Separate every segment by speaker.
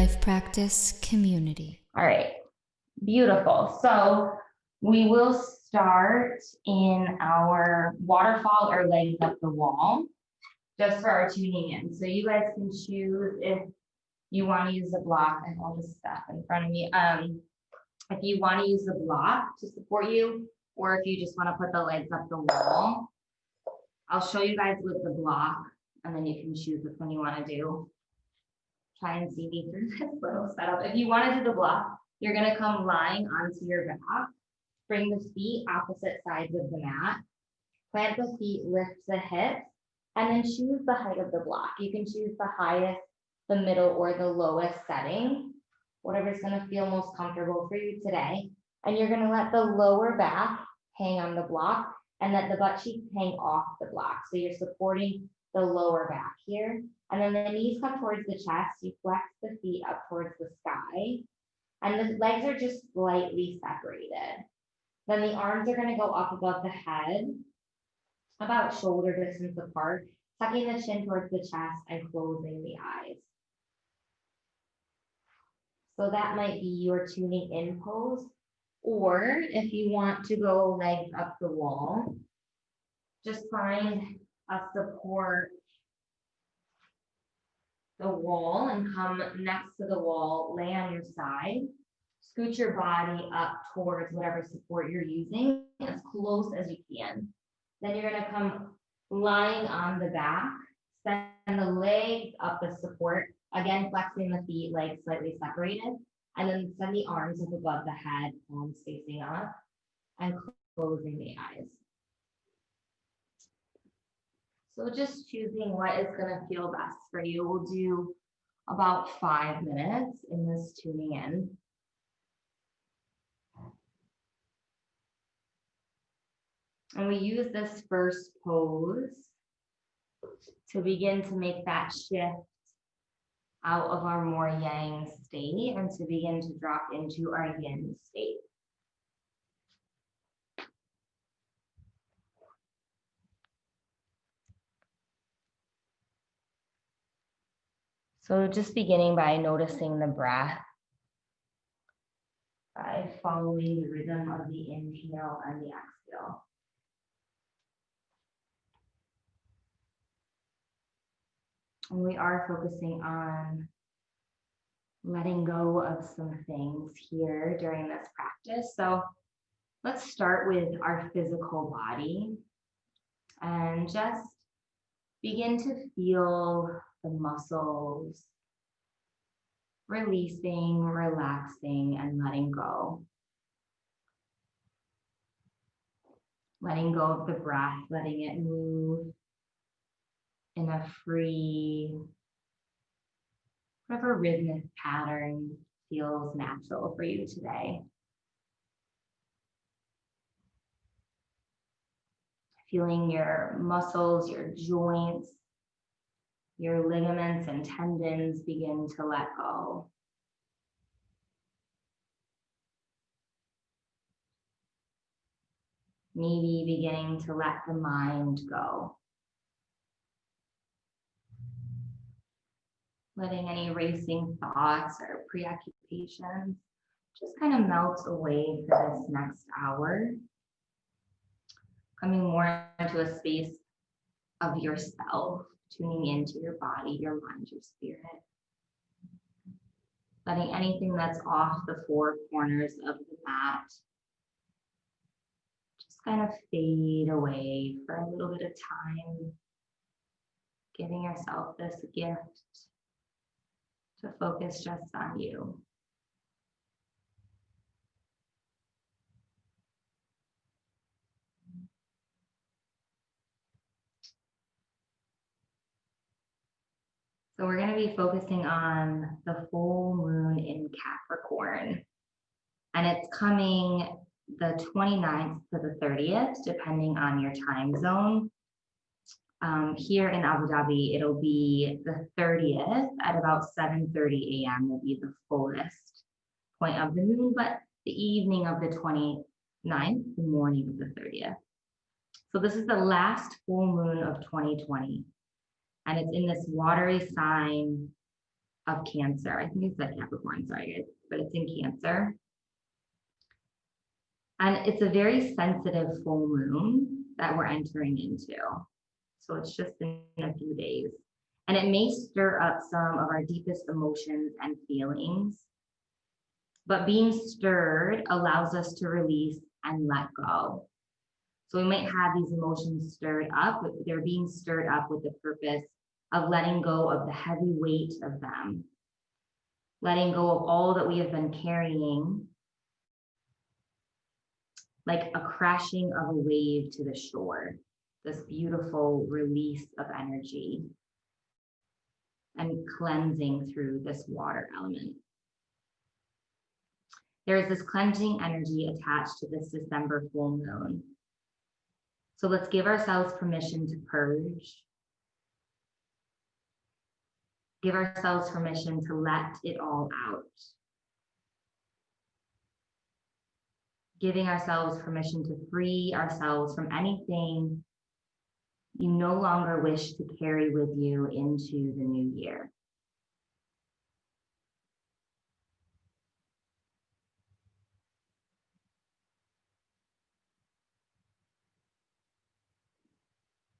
Speaker 1: life practice community.
Speaker 2: All right, beautiful. So we will start in our waterfall or legs up the wall, just for our tuning in. So you guys can choose if you want to use the block. I have all this stuff in front of me. If you want to use the block to support you, or if you just want to put the legs up the wall, I'll show you guys with the block, and then you can choose which one you want to do. Try and see me through this little setup. If you want to do the block, you're going to come lying onto your back, bring the feet opposite sides of the mat, plant the feet, lift the hips, and then choose the height of the block. You can choose the highest, the middle, or the lowest setting, whatever's going to feel most comfortable for you today. And you're going to let the lower back hang on the block and let the butt cheeks hang off the block. So you're supporting the lower back here. And then the knees come towards the chest. You flex the feet up towards the sky. And the legs are just slightly separated. Then the arms are going to go up above the head, about shoulder distance apart, tucking the chin towards the chest and closing the eyes. So that might be your tuning in pose. Or if you want to go legs up the wall, just find a support the wall and come next to the wall, lay on your side, scoot your body up towards whatever support you're using as close as you can. Then you're going to come lying on the back, send the legs up the support, again flexing the feet, legs slightly separated, and then send the arms up above the head, palms facing up, and closing the eyes. So just choosing what is going to feel best for you. We'll do about 5 minutes in this tuning in. And we use this first pose to begin to make that shift out of our more yang state and to begin to drop into our yin state. So just beginning by noticing the breath, by following the rhythm of the inhale and the exhale. And we are focusing on letting go of some things here during this practice. So let's start with our physical body and just begin to feel the muscles releasing, relaxing, and letting go. Letting go of the breath, letting it move in a free, whatever rhythmic pattern feels natural for you today. Feeling your muscles, your joints, your ligaments and tendons begin to let go. Maybe beginning to let the mind go. Letting any racing thoughts or preoccupations just kind of melt away for this next hour. Coming more into a space of yourself, tuning into your body, your mind, your spirit. Letting anything that's off the four corners of the mat just kind of fade away for a little bit of time. Giving yourself this gift to focus just on you. So we're going to be focusing on the full moon in Capricorn. And it's coming the 29th to the 30th, depending on your time zone. Here in Abu Dhabi, it'll be the 30th at about 7:30 a.m. will be the fullest point of the moon, but the evening of the 29th, the morning of the 30th. So this is the last full moon of 2020. And it's in this watery sign of Cancer. I think it's like Capricorn, sorry guys, but it's in Cancer. And it's a very sensitive full moon that we're entering into. So it's just in a few days. And it may stir up some of our deepest emotions and feelings. But being stirred allows us to release and let go. So we might have these emotions stirred up, but they're being stirred up with the purpose of letting go of the heavy weight of them, letting go of all that we have been carrying, like a crashing of a wave to the shore, this beautiful release of energy and cleansing through this water element. There is this cleansing energy attached to this December full moon. So let's give ourselves permission to purge. Give ourselves permission to let it all out. Giving ourselves permission to free ourselves from anything you no longer wish to carry with you into the new year.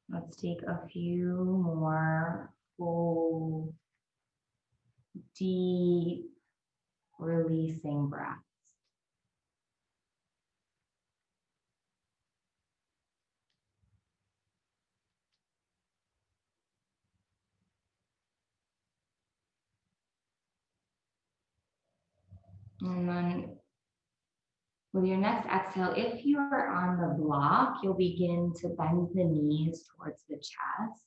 Speaker 2: Let's take a few more full, deep, releasing breaths. And then with your next exhale, if you are on the block, you'll begin to bend the knees towards the chest.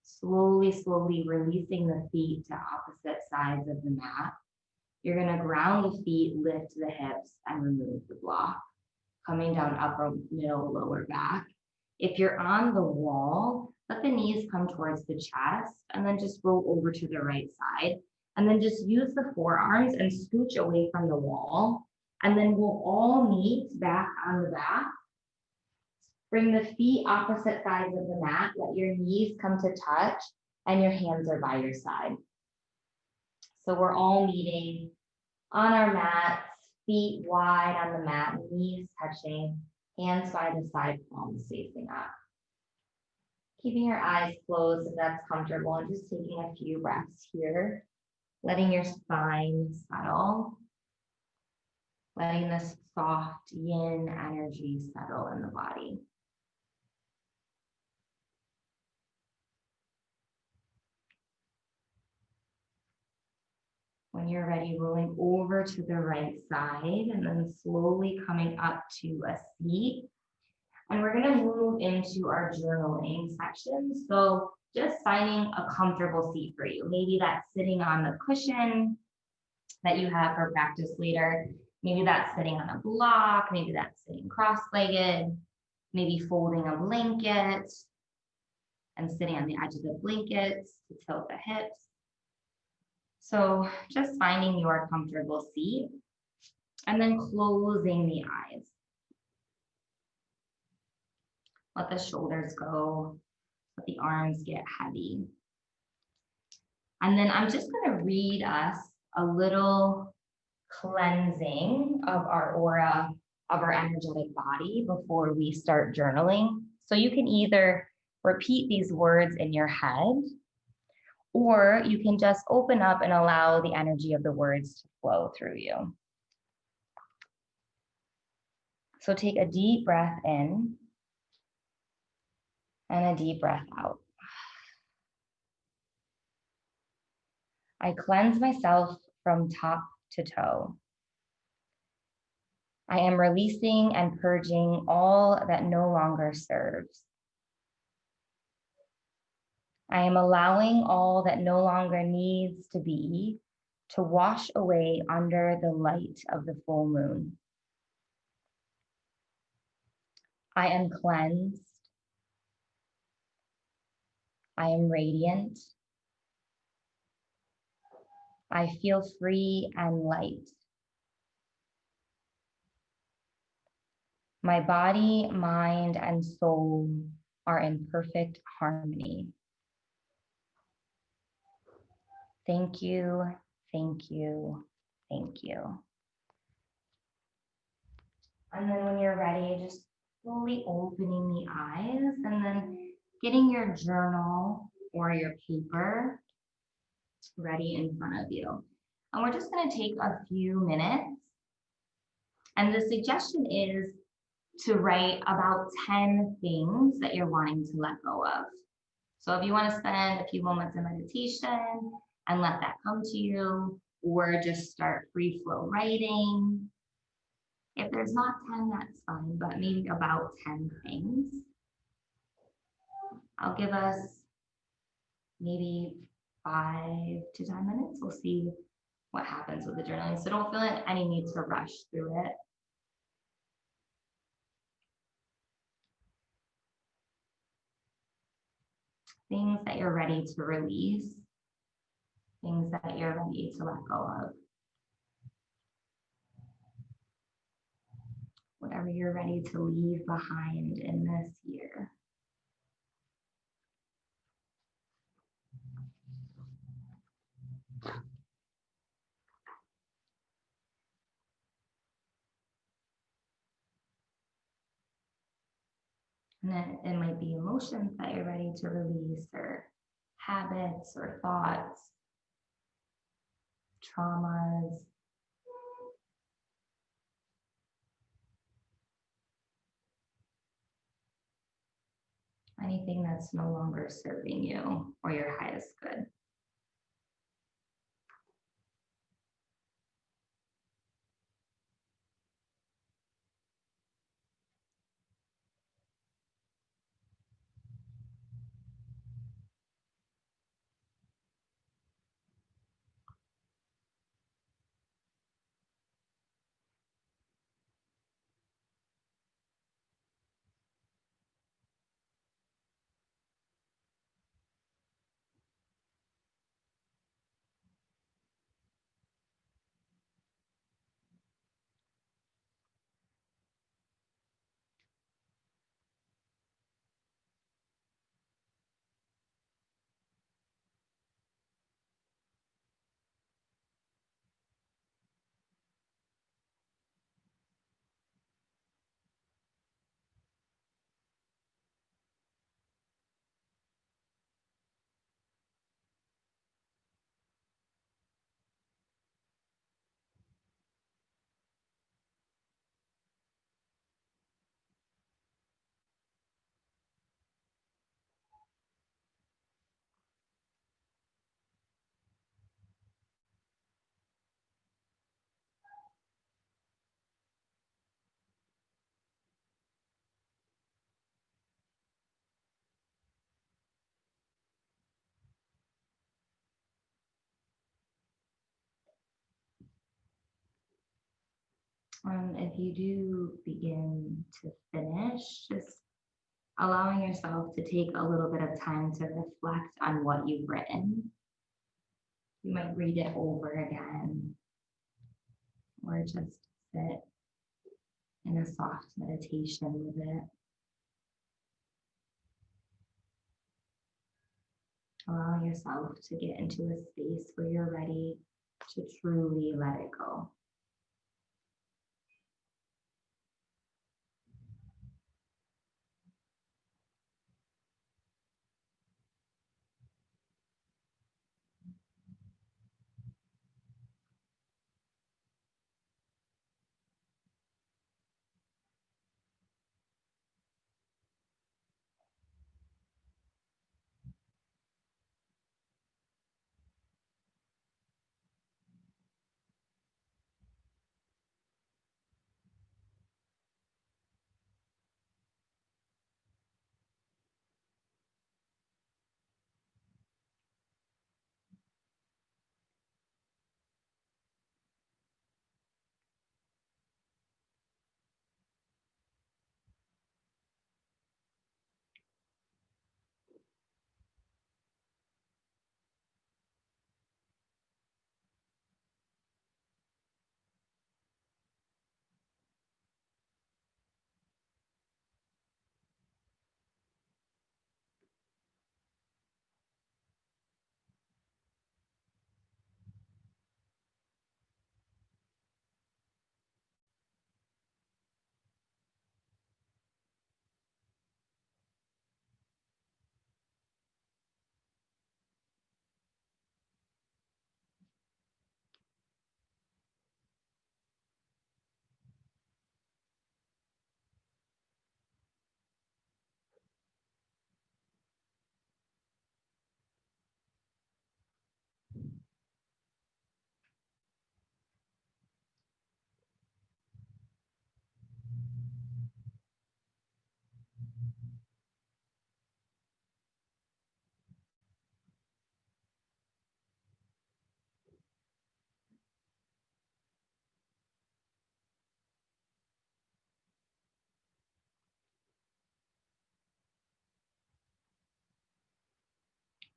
Speaker 2: Slowly, slowly releasing the feet to opposite sides of the mat. You're gonna ground the feet, lift the hips, and remove the block. Coming down upper, middle, lower back. If you're on the wall, let the knees come towards the chest and then just roll over to the right side. And then just use the forearms and scooch away from the wall. And then we'll all meet back on the back. Bring the feet opposite sides of the mat. Let your knees come to touch and your hands are by your side. So we're all meeting on our mats, feet wide on the mat, knees touching, hands by the side, palms facing up. Keeping your eyes closed if that's comfortable and just taking a few breaths here. Letting your spine settle. Letting this soft yin energy settle in the body. When you're ready, rolling over to the right side and then slowly coming up to a seat. And we're gonna move into our journaling section. So just finding a comfortable seat for you. Maybe that's sitting on the cushion that you have for practice later. Maybe that's sitting on a block. Maybe that's sitting cross-legged. Maybe folding a blanket and sitting on the edge of the blankets to tilt the hips. So just finding your comfortable seat and then closing the eyes. Let the shoulders go, let the arms get heavy. And then I'm just gonna read us a little cleansing of our aura, of our energetic body before we start journaling. So you can either repeat these words in your head, or you can just open up and allow the energy of the words to flow through you. So take a deep breath in and a deep breath out. I cleanse myself from top to toe. I am releasing and purging all that no longer serves. I am allowing all that no longer needs to be to wash away under the light of the full moon. I am cleansed. I am radiant. I feel free and light. My body, mind, and soul are in perfect harmony. Thank you, thank you, thank you. And then when you're ready, just slowly opening the eyes and then getting your journal or your paper ready in front of you. And we're just going to take a few minutes. And the suggestion is to write about 10 things that you're wanting to let go of. So if you want to spend a few moments in meditation and let that come to you, or just start free flow writing. If there's not 10, that's fine, but maybe about 10 things. I'll give us maybe 5 to 10 minutes. We'll see what happens with the journaling. So don't feel any need to rush through it. Things that you're ready to release, things that you're ready to let go of. Whatever you're ready to leave behind in this year. And then it might be emotions that you're ready to release, or habits or thoughts, traumas. Anything that's no longer serving you or your highest good. If you do begin to finish, just allowing yourself to take a little bit of time to reflect on what you've written. You might read it over again, or just sit in a soft meditation with it. Allowing yourself to get into a space where you're ready to truly let it go.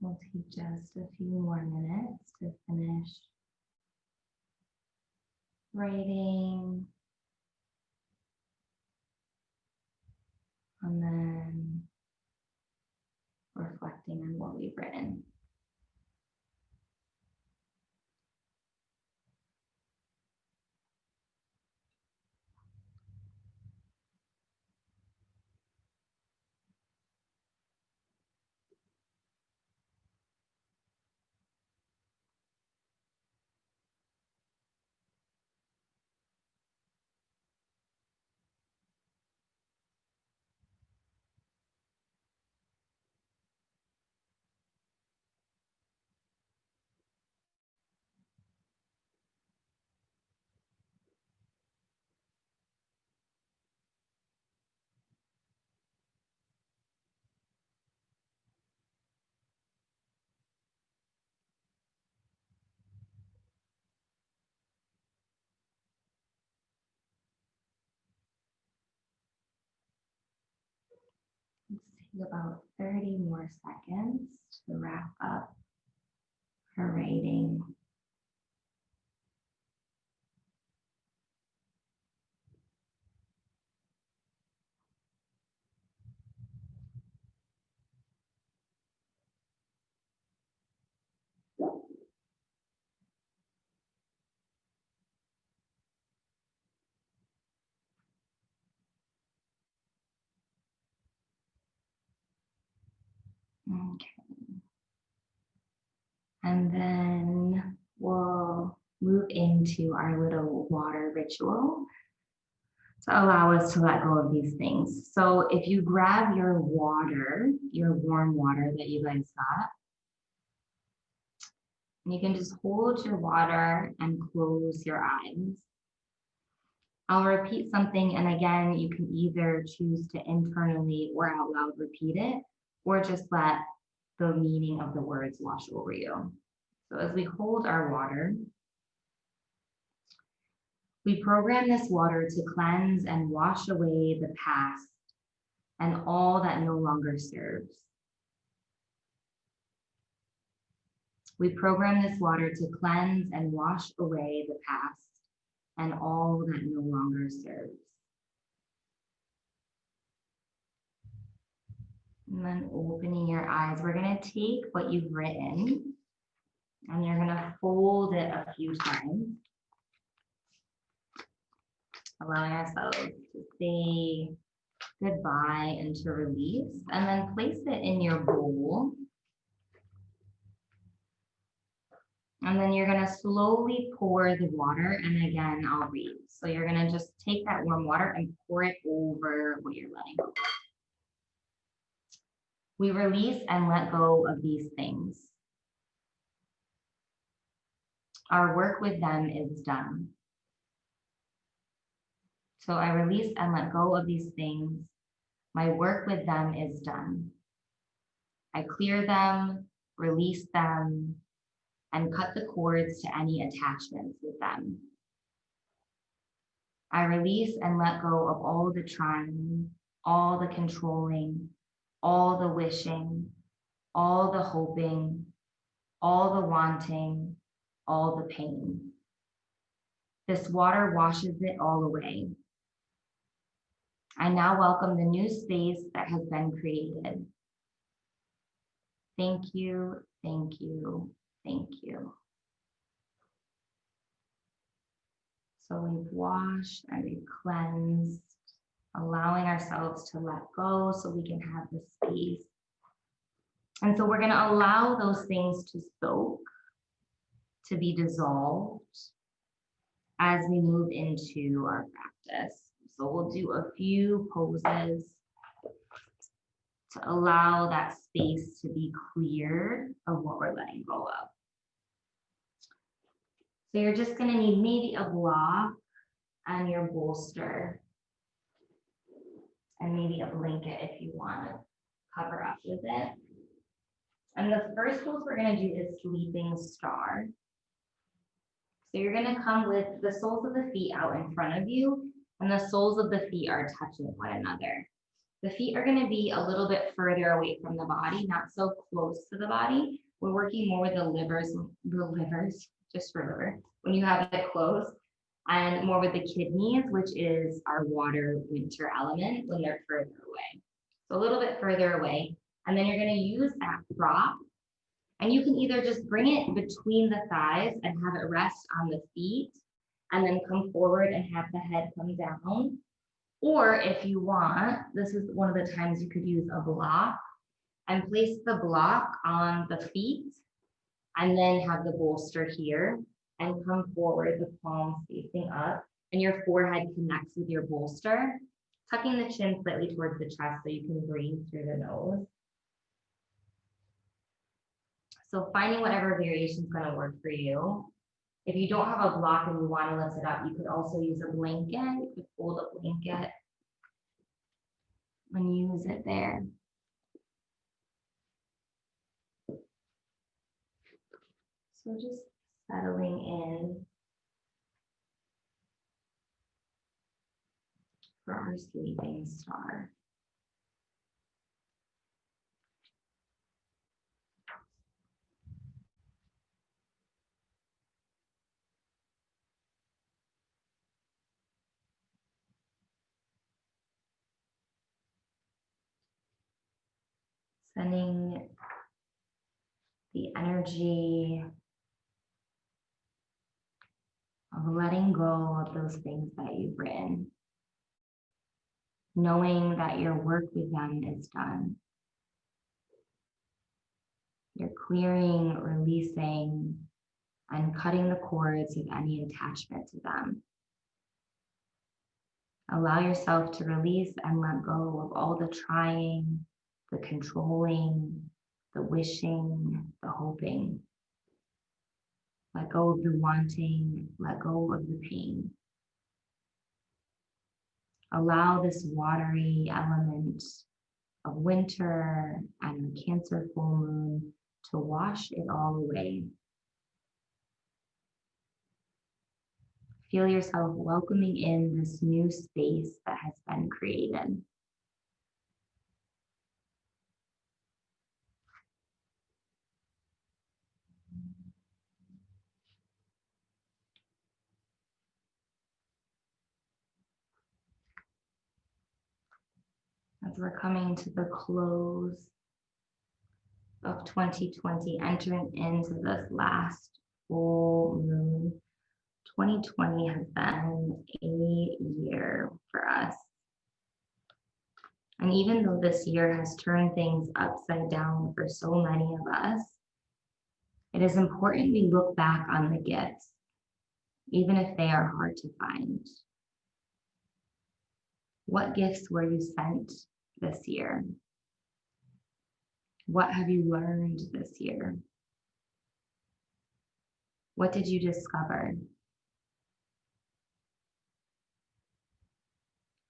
Speaker 2: We'll take just a few more minutes to finish writing, and then reflecting on what we've written. Let's take about 30 more seconds to wrap up her writing. Okay. And then we'll move into our little water ritual to allow us to let go of these things. So if you grab your water, your warm water that you guys got, you can just hold your water and close your eyes. I'll repeat something, and again, you can either choose to internally or out loud repeat it, or just let the meaning of the words wash over you. So as we hold our water, we program this water to cleanse and wash away the past and all that no longer serves. We program this water to cleanse and wash away the past and all that no longer serves. And then opening your eyes, we're going to take what you've written and you're going to fold it a few times, allowing ourselves to say goodbye and to release, and then place it in your bowl. And then you're going to slowly pour the water, and again, I'll read. So you're going to just take that warm water and pour it over what you're letting go. We release and let go of these things. Our work with them is done. So I release and let go of these things. My work with them is done. I clear them, release them, and cut the cords to any attachments with them. I release and let go of all the trying, all the controlling, all the wishing, all the hoping, all the wanting, all the pain. This water washes it all away. I now welcome the new space that has been created. Thank you, thank you, thank you. So we've washed and we've cleansed, allowing ourselves to let go so we can have the space. And so we're going to allow those things to soak, to be dissolved as we move into our practice. So we'll do a few poses to allow that space to be cleared of what we're letting go of. So you're just going to need maybe a block and your bolster. and maybe a blanket if you want to cover up with it. And the first pose we're going to do is sleeping star. So you're going to come with the soles of the feet out in front of you, and the soles of the feet are touching one another. The feet are going to be a little bit further away from the body, not so close to the body. We're working more with the livers, just for liver, when you have it close, and more with the kidneys, which is our water winter element when they're further away. So a little bit further away. And then you're going to use that prop, and you can either just bring it between the thighs and have it rest on the feet, and then come forward and have the head come down. Or if you want, this is one of the times you could use a block and place the block on the feet and then have the bolster here and come forward, the palms facing up, and your forehead connects with your bolster, tucking the chin slightly towards the chest so you can breathe through the nose. So finding whatever variation is going to work for you. If you don't have a block and you want to lift it up, you could also use a blanket. You could fold a blanket and use it there. So just settling in for our sleeping star. Sending the energy of letting go of those things that you've written, knowing that your work with them is done. You're clearing, releasing, and cutting the cords of any attachment to them. Allow yourself to release and let go of all the trying, the controlling, the wishing, the hoping. Let go of the wanting, let go of the pain. Allow this watery element of winter and the Cancer full moon to wash it all away. Feel yourself welcoming in this new space that has been created. As we're coming to the close of 2020, entering into this last full moon, 2020 has been a year for us. And even though this year has turned things upside down for so many of us, it is important we look back on the gifts, even if they are hard to find. What gifts were you sent this year? What have you learned this year? What did you discover?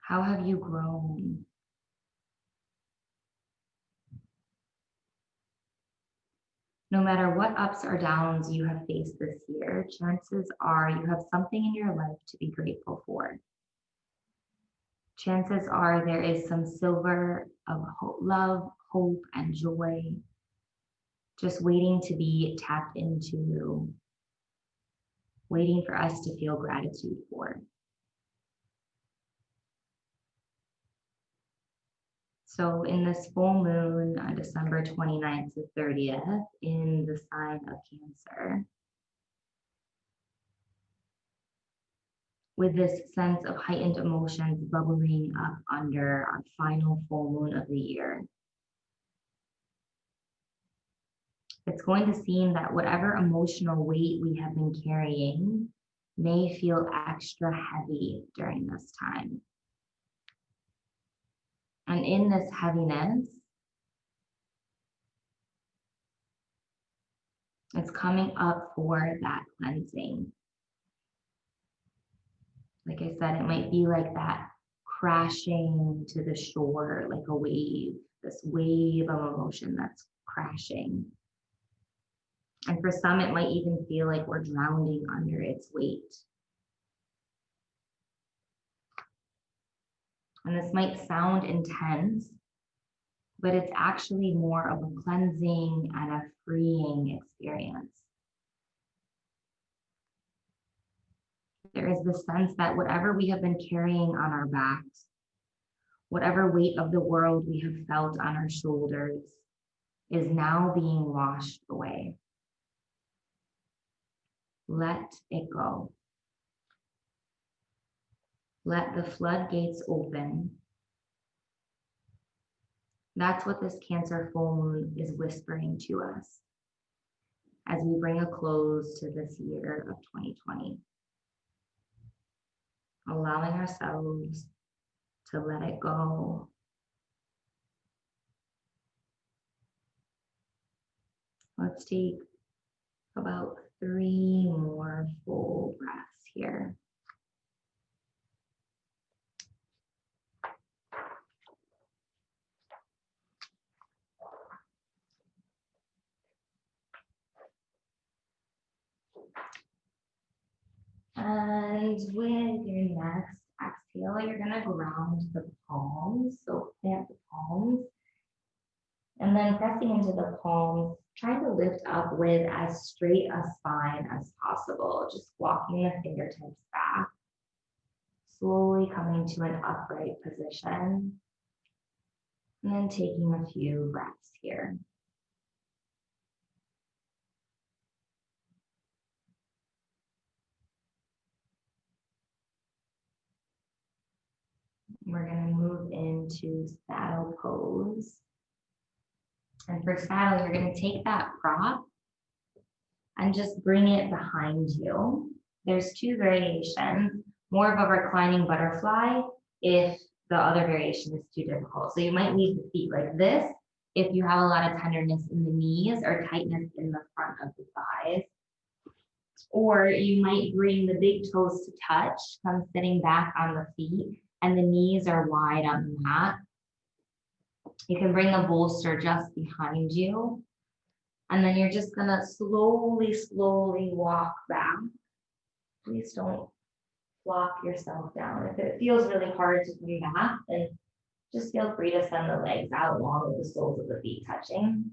Speaker 2: How have you grown? No matter what ups or downs you have faced this year, chances are you have something in your life to be grateful for. Chances are there is some silver of love, hope, and joy just waiting to be tapped into, waiting for us to feel gratitude for. So in this full moon on December 29th to 30th in the sign of Cancer, with this sense of heightened emotions bubbling up under our final full moon of the year, it's going to seem that whatever emotional weight we have been carrying may feel extra heavy during this time. And in this heaviness, it's coming up for that cleansing. Like I said, it might be like that crashing to the shore like a wave, this wave of emotion that's crashing. And for some, it might even feel like we're drowning under its weight. And this might sound intense, but it's actually more of a cleansing and a freeing experience. There is this sense that whatever we have been carrying on our backs, whatever weight of the world we have felt on our shoulders, is now being washed away. Let it go. Let the floodgates open. That's what this Cancer phone is whispering to us as we bring a close to this year of 2020. Allowing ourselves to let it go. Let's take about 3 more full breaths here. And with your next exhale, you're gonna ground the palms. So plant the palms. And then pressing into the palms, trying to lift up with as straight a spine as possible. Just walking the fingertips back. Slowly coming to an upright position. And then taking a few breaths here. We're going to move into saddle pose. And for saddle, you're going to take that prop and just bring it behind you. There's 2 variations, more of a reclining butterfly if the other variation is too difficult. So you might leave the feet like this if you have a lot of tenderness in the knees or tightness in the front of the thighs. Or you might bring the big toes to touch, come sitting back on the feet, and the knees are wide on the mat. You can bring the bolster just behind you. And then you're just gonna slowly, slowly walk back. Please don't flop yourself down. If it feels really hard to bring back, then just feel free to send the legs out along with the soles of the feet touching.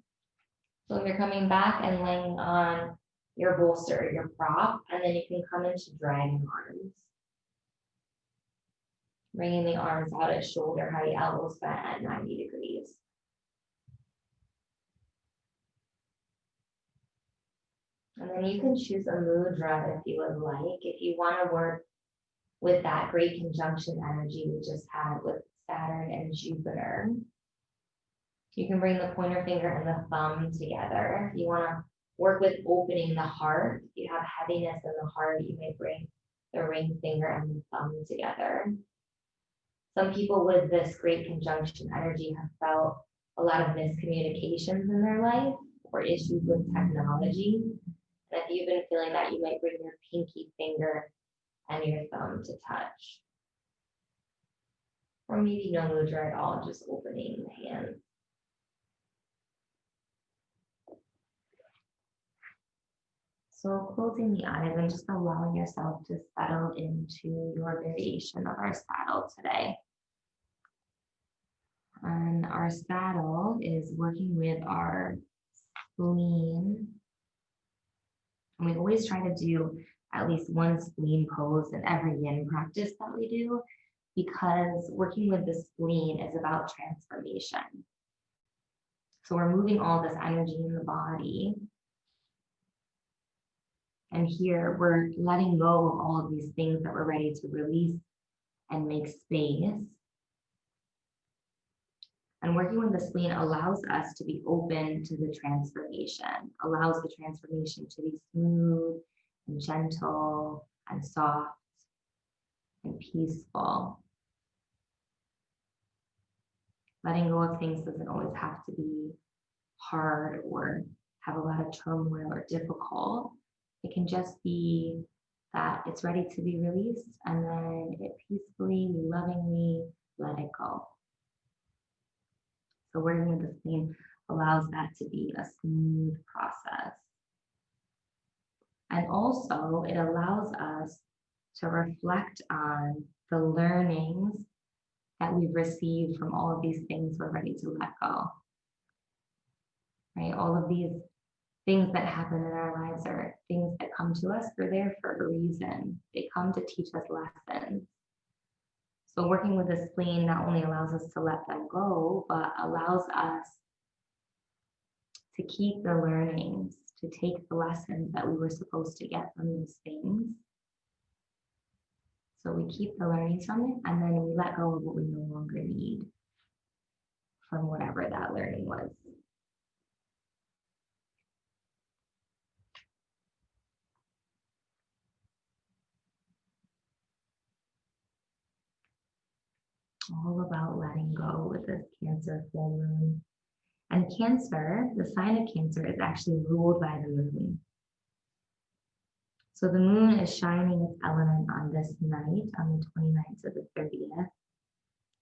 Speaker 2: So if you're coming back and laying on your bolster, your prop, and then you can come into dragon arms. Bringing the arms out at shoulder height, elbows bent at 90 degrees. And then you can choose a mudra if you would like. If you want to work with that great conjunction energy we just had with Saturn and Jupiter, you can bring the pointer finger and the thumb together. If you want to work with opening the heart, if you have heaviness in the heart, you may bring the ring finger and the thumb together. Some people with this great conjunction energy have felt a lot of miscommunications in their life or issues with technology. And if you've been feeling that, you might bring your pinky finger and your thumb to touch. Or maybe no mudra at all, just opening the hands. So closing the eyes and just allowing yourself to settle into your variation of our saddle today. And our saddle is working with our spleen. And we always try to do at least one spleen pose in every yin practice that we do, because working with the spleen is about transformation. So we're moving all this energy in the body. And here we're letting go of all of these things that we're ready to release and make space. And working with the spleen allows us to be open to the transformation, allows the transformation to be smooth and gentle and soft and peaceful. Letting go of things doesn't always have to be hard or have a lot of turmoil or difficult. It can just be that it's ready to be released, and then it peacefully, lovingly let it go. So working with the spleen allows that to be a smooth process. And also it allows us to reflect on the learnings that we've received from all of these things we're ready to let go. Right? All of these things that happen in our lives are things that come to us. They're there for a reason. They come to teach us lessons. So working with the spleen not only allows us to let them go, but allows us to keep the learnings, to take the lessons that we were supposed to get from these things. So we keep the learnings from it, and then we let go of what we no longer need from whatever that learning was. All about letting go with this Cancer full moon. And Cancer, the sign of Cancer, is actually ruled by the moon. So the moon is shining its element on this night, on the 29th to the 30th.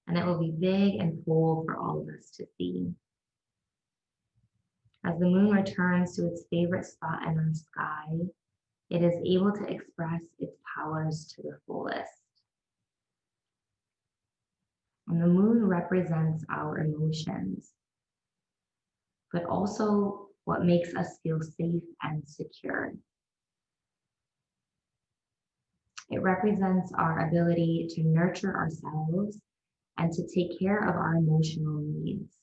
Speaker 2: And it will be big and full for all of us to see. As the moon returns to its favorite spot in our sky, it is able to express its powers to the fullest. And the moon represents our emotions, but also what makes us feel safe and secure. It represents our ability to nurture ourselves and to take care of our emotional needs.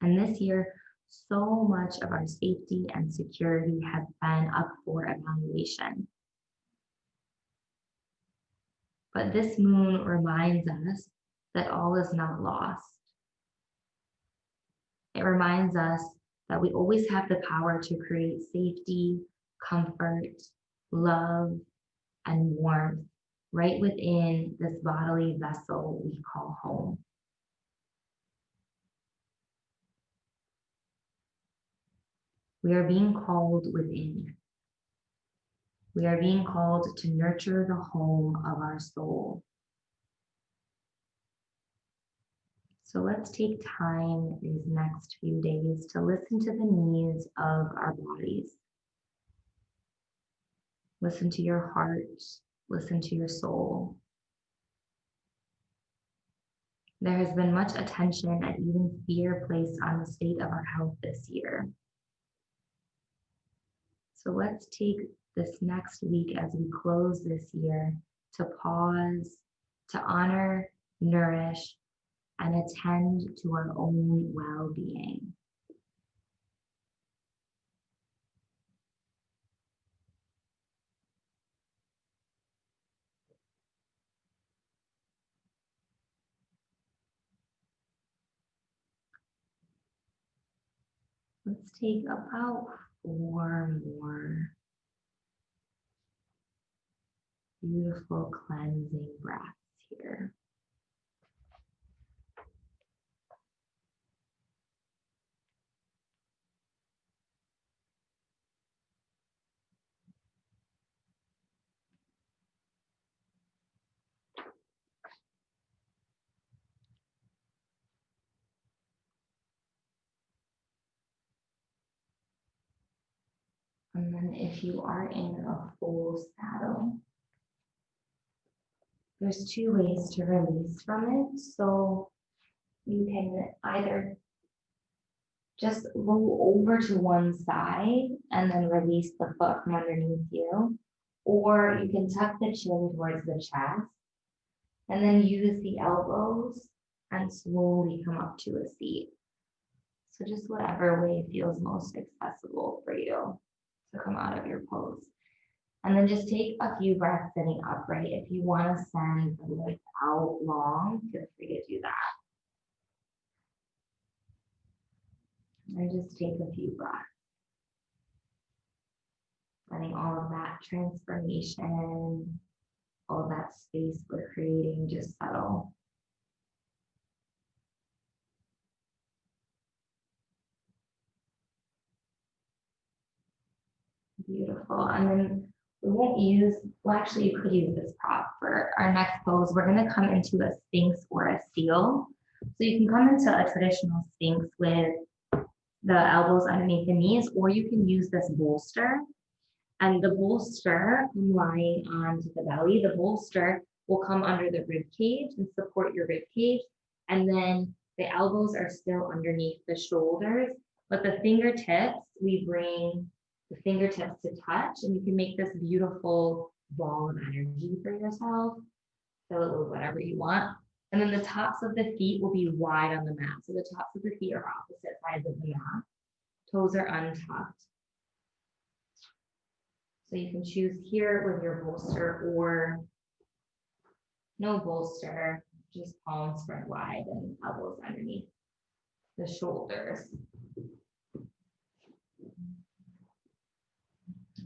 Speaker 2: And this year, so much of our safety and security has been up for evaluation. But this moon reminds us that all is not lost. It reminds us that we always have the power to create safety, comfort, love, and warmth right within this bodily vessel we call home. We are being called within. We are being called to nurture the home of our soul. So let's take time these next few days to listen to the needs of our bodies. Listen to your heart, listen to your soul. There has been much attention and even fear placed on the state of our health this year. So let's take this next week as we close this year to pause, to honor, nourish, and attend to our own well-being. Let's take about 4 more beautiful cleansing breaths here. And then if you are in a full saddle, there's 2 ways to release from it. So you can either just roll over to one side and then release the foot from underneath you, or you can tuck the chin towards the chest and then use the elbows and slowly come up to a seat. So just whatever way feels most accessible for you to come out of your pose. And then just take a few breaths sitting upright. If you want to send the legs out long, feel free to do that. And just take a few breaths. Letting all of that transformation, all of that space we're creating just settle. Beautiful. And then we won't use, well, actually, you could use this prop for our next pose. We're going to come into a sphinx or a seal. So you can come into a traditional sphinx with the elbows underneath the knees, or you can use this bolster. And the bolster, lying onto the belly, the bolster will come under the rib cage and support your rib cage. And then the elbows are still underneath the shoulders, but the fingertips, we bring the fingertips to touch, and you can make this beautiful ball of energy for yourself. Fill it with whatever you want. And then the tops of the feet will be wide on the mat. So the tops of the feet are opposite sides of the mat. Toes are untucked. So you can choose here with your bolster or no bolster, just palms spread wide and elbows underneath the shoulders.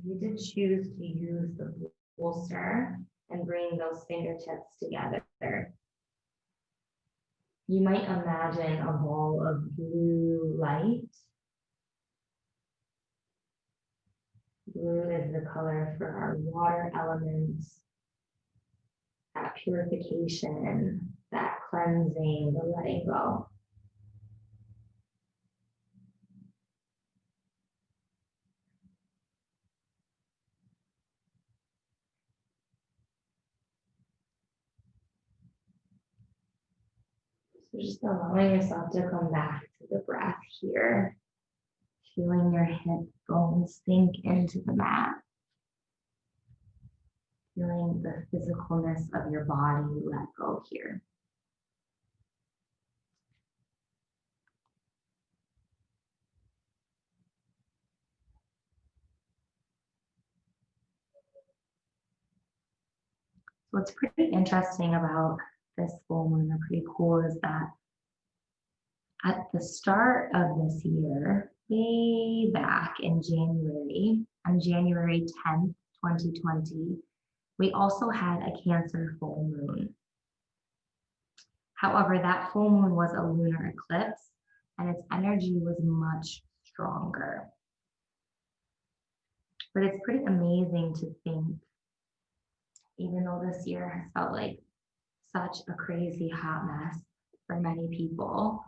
Speaker 2: You did choose to use the bolster and bring those fingertips together. You might imagine a ball of blue light. Blue is the color for our water elements, that purification, that cleansing, the letting go. So just allowing yourself to come back to the breath here, feeling your hip bones sink into the mat, feeling the physicalness of your body let go here. What's pretty interesting about this full moon, or pretty cool, is that at the start of this year, way back in January, on January 10th, 2020, we also had a Cancer full moon. However, that full moon was a lunar eclipse and its energy was much stronger. But it's pretty amazing to think, even though this year has felt like such a crazy hot mess for many people,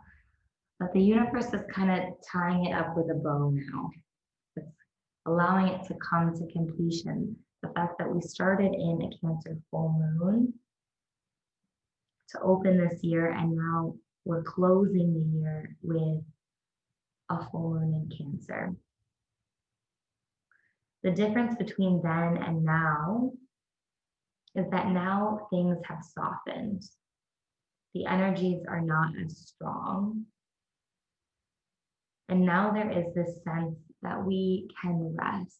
Speaker 2: but the universe is kind of tying it up with a bow now. It's allowing it to come to completion. The fact that we started in a Cancer full moon to open this year, and now we're closing the year with a full moon in Cancer. The difference between then and now is that now things have softened. The energies are not as strong. And now there is this sense that we can rest.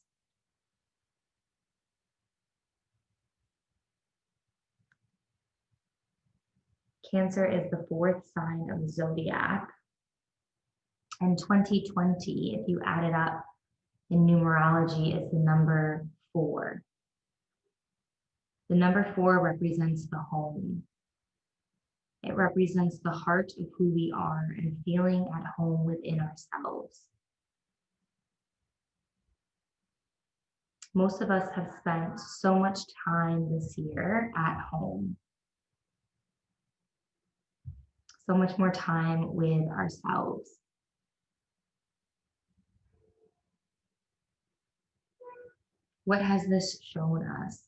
Speaker 2: Cancer is the fourth sign of the zodiac. And 2020, if you add it up in numerology, is the number 4. The number 4 represents the home. It represents the heart of who we are and feeling at home within ourselves. Most of us have spent so much time this year at home. So much more time with ourselves. What has this shown us?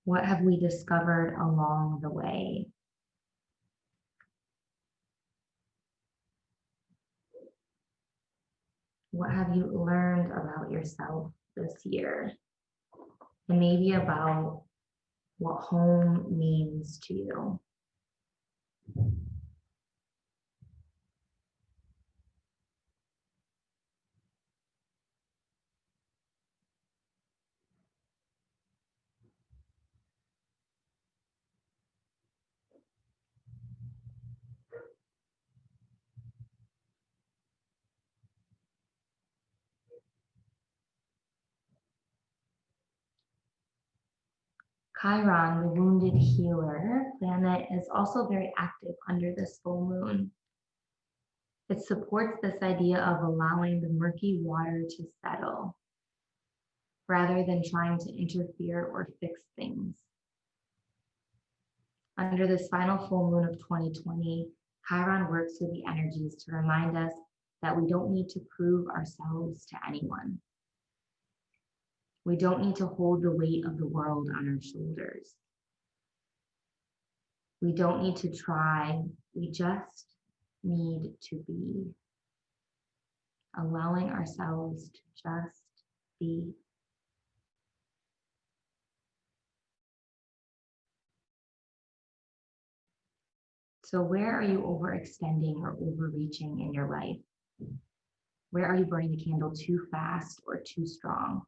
Speaker 2: What have we discovered along the way? What have you learned about yourself this year? And maybe about what home means to you. Chiron, the wounded healer planet, is also very active under this full moon. It supports this idea of allowing the murky water to settle rather than trying to interfere or fix things. Under this final full moon of 2020, Chiron works with the energies to remind us that we don't need to prove ourselves to anyone. We don't need to hold the weight of the world on our shoulders. We don't need to try, we just need to be. Allowing ourselves to just be. So where are you overextending or overreaching in your life? Where are you burning the candle too fast or too strong?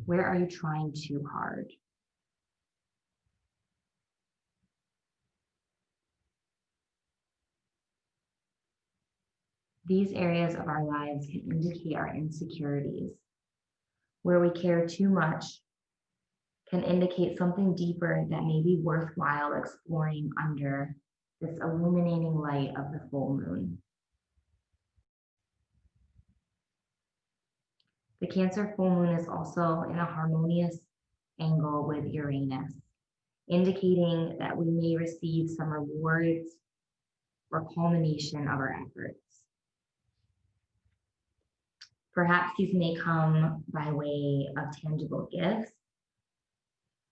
Speaker 2: Where are you trying too hard? These areas of our lives can indicate our insecurities. Where we care too much can indicate something deeper that may be worthwhile exploring under this illuminating light of the full moon. The Cancer full moon is also in a harmonious angle with Uranus, indicating that we may receive some rewards or culmination of our efforts. Perhaps these may come by way of tangible gifts,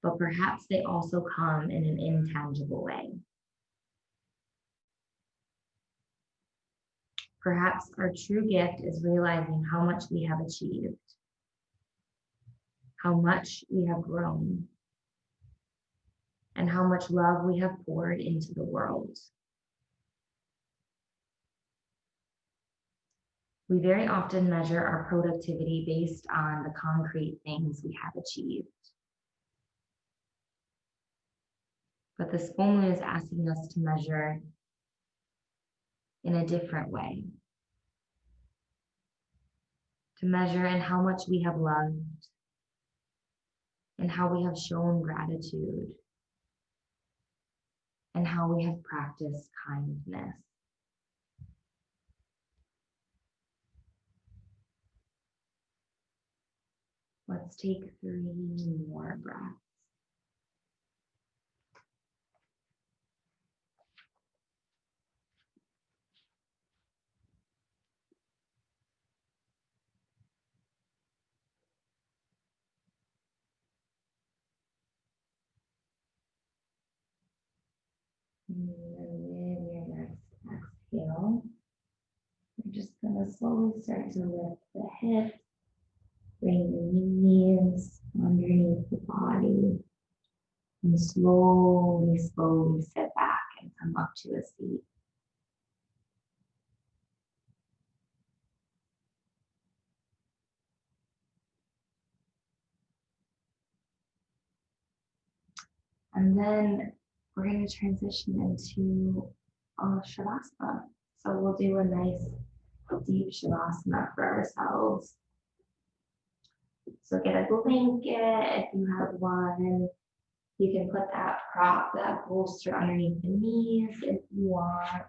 Speaker 2: but perhaps they also come in an intangible way. Perhaps our true gift is realizing how much we have achieved, how much we have grown, and how much love we have poured into the world. We very often measure our productivity based on the concrete things we have achieved. But this full moon is asking us to measure in a different way. To measure in how much we have loved and how we have shown gratitude and how we have practiced kindness. Let's take 3 more breaths. And then with your next exhale, you're just going to slowly start to lift the hips, bring the knees underneath the body, and slowly sit back and come up to a seat. And then we're going to transition into Shavasana. So we'll do a nice deep Shavasana for ourselves. So get a blanket if you have one. You can put that prop, that bolster underneath the knees if you want.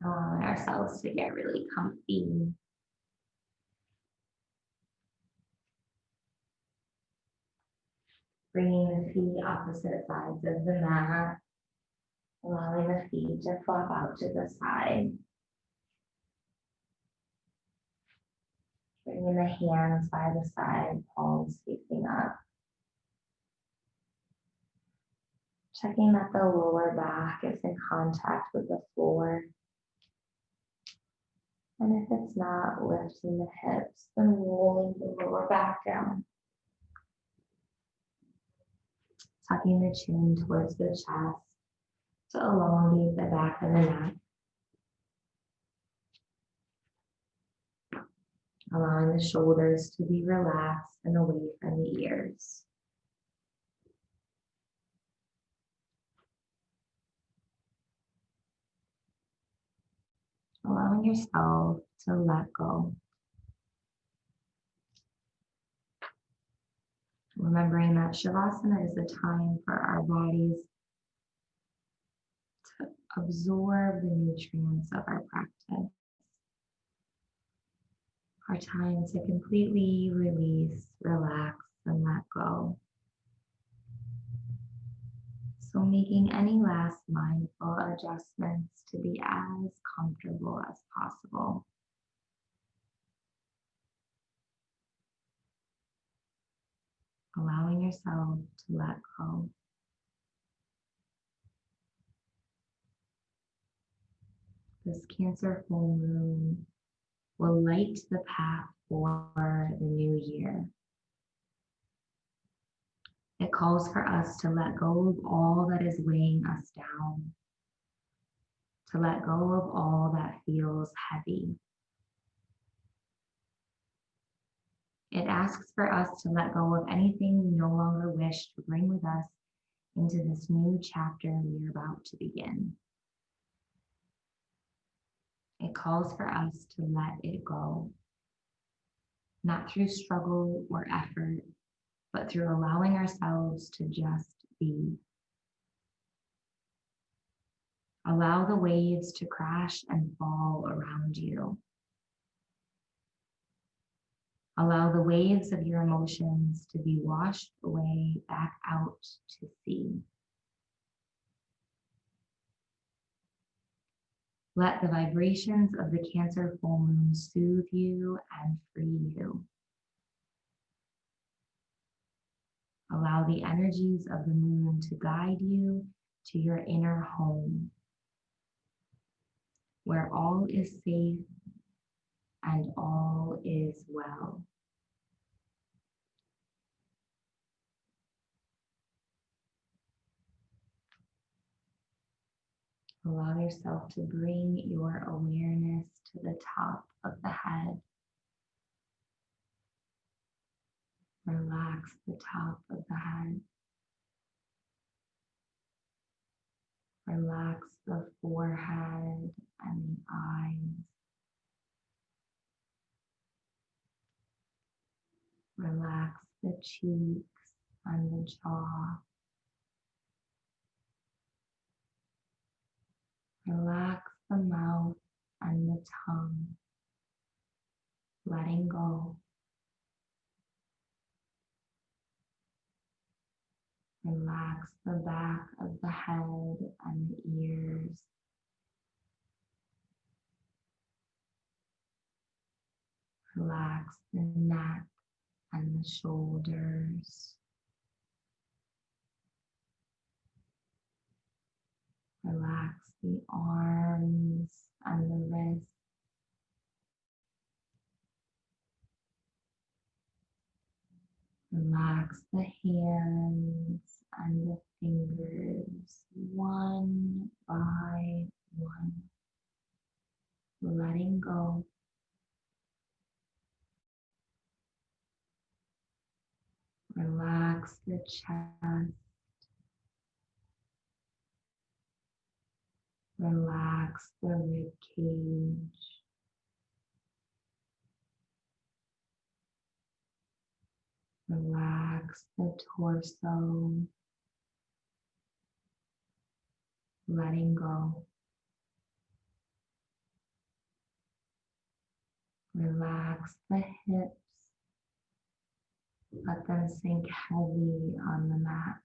Speaker 2: Allowing ourselves to get really comfy. Bringing the feet opposite sides of the mat. Allowing the feet to flop out to the side. Bringing the hands by the side, palms facing up. Checking that the lower back is in contact with the floor. And if it's not, lifting the hips and rolling the lower back down. Tucking the chin towards the chest to elongate the back of the neck. Allowing the shoulders to be relaxed and away from the ears. Allowing yourself to let go. Remembering that Shavasana is a time for our bodies to absorb the nutrients of our practice. Our time to completely release, relax, and let go. So making any last mindful adjustments to be as comfortable as possible. Allowing yourself to let go. This Cancer full moon will light the path for the new year. It calls for us to let go of all that is weighing us down, to let go of all that feels heavy. It asks for us to let go of anything we no longer wish to bring with us into this new chapter we are about to begin. It calls for us to let it go, not through struggle or effort, but through allowing ourselves to just be. Allow the waves to crash and fall around you. Allow the waves of your emotions to be washed away back out to sea. Let the vibrations of the Cancer full moon soothe you and free you. Allow the energies of the moon to guide you to your inner home, where all is safe and all is well. Allow yourself to bring your awareness to the top of the head. Relax the top of the head. Relax the forehead and the eyes. Relax the cheeks and the jaw. Relax the mouth and the tongue. Letting go. Relax the back of the head and the ears. Relax the neck and the shoulders. Relax the arms and the wrists. Relax the hands and the fingers one by one. Letting go. Relax the chest. Relax the rib cage. Relax the torso. Letting go. Relax the hips. Let them sink heavy on the mat.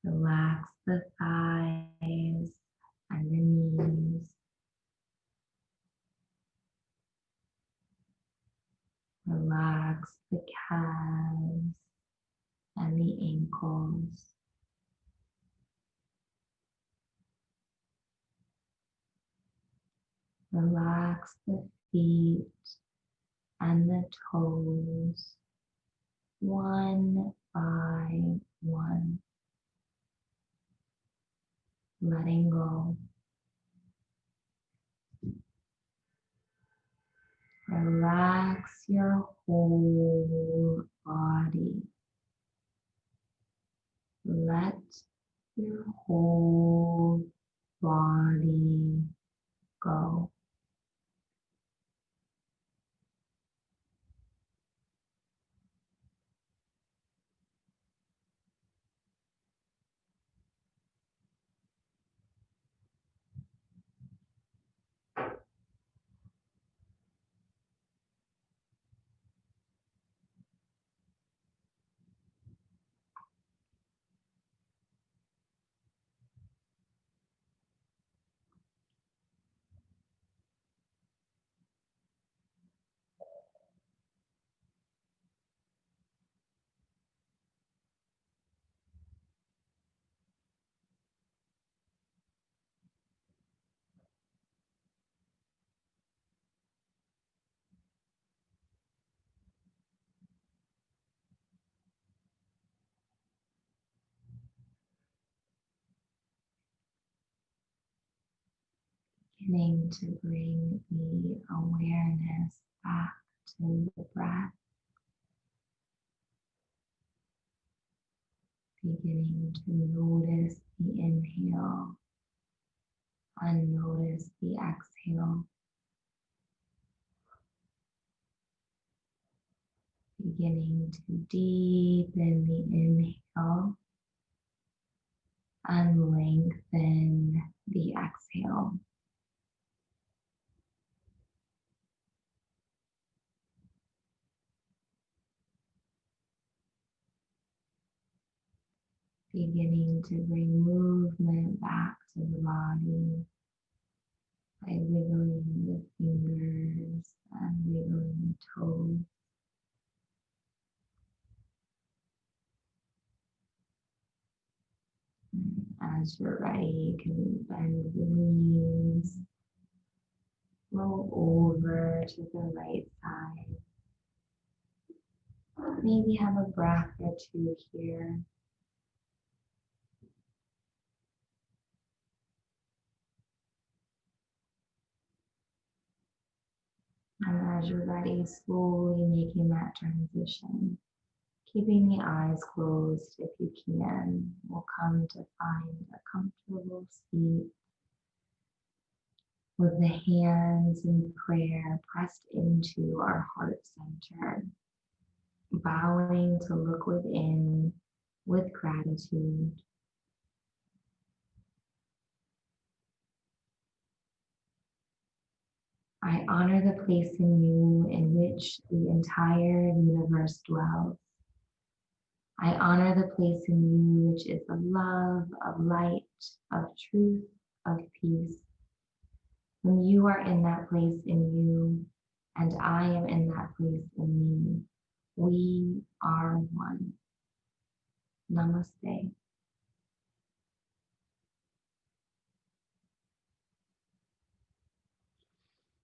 Speaker 2: Relax the thighs and the knees. Relax the calves and the ankles. Relax the feet and the toes, one by one. Letting go. Relax your whole body. Let your whole body go. Beginning to bring the awareness back to the breath. Beginning to notice the inhale and notice the exhale. Beginning to deepen the inhale and lengthen the exhale. Beginning to bring movement back to the body by wiggling the fingers and wiggling the toes. As you're ready, you can bend the knees, roll over to the right side. Maybe have a breath or two here. And as you're ready, slowly making that transition. Keeping the eyes closed if you can. We'll come to find a comfortable seat with the hands in prayer pressed into our heart center, bowing to look within with gratitude. I honor the place in you in which the entire universe dwells. I honor the place in you which is of love, of light, of truth, of peace. When you are in that place in you, and I am in that place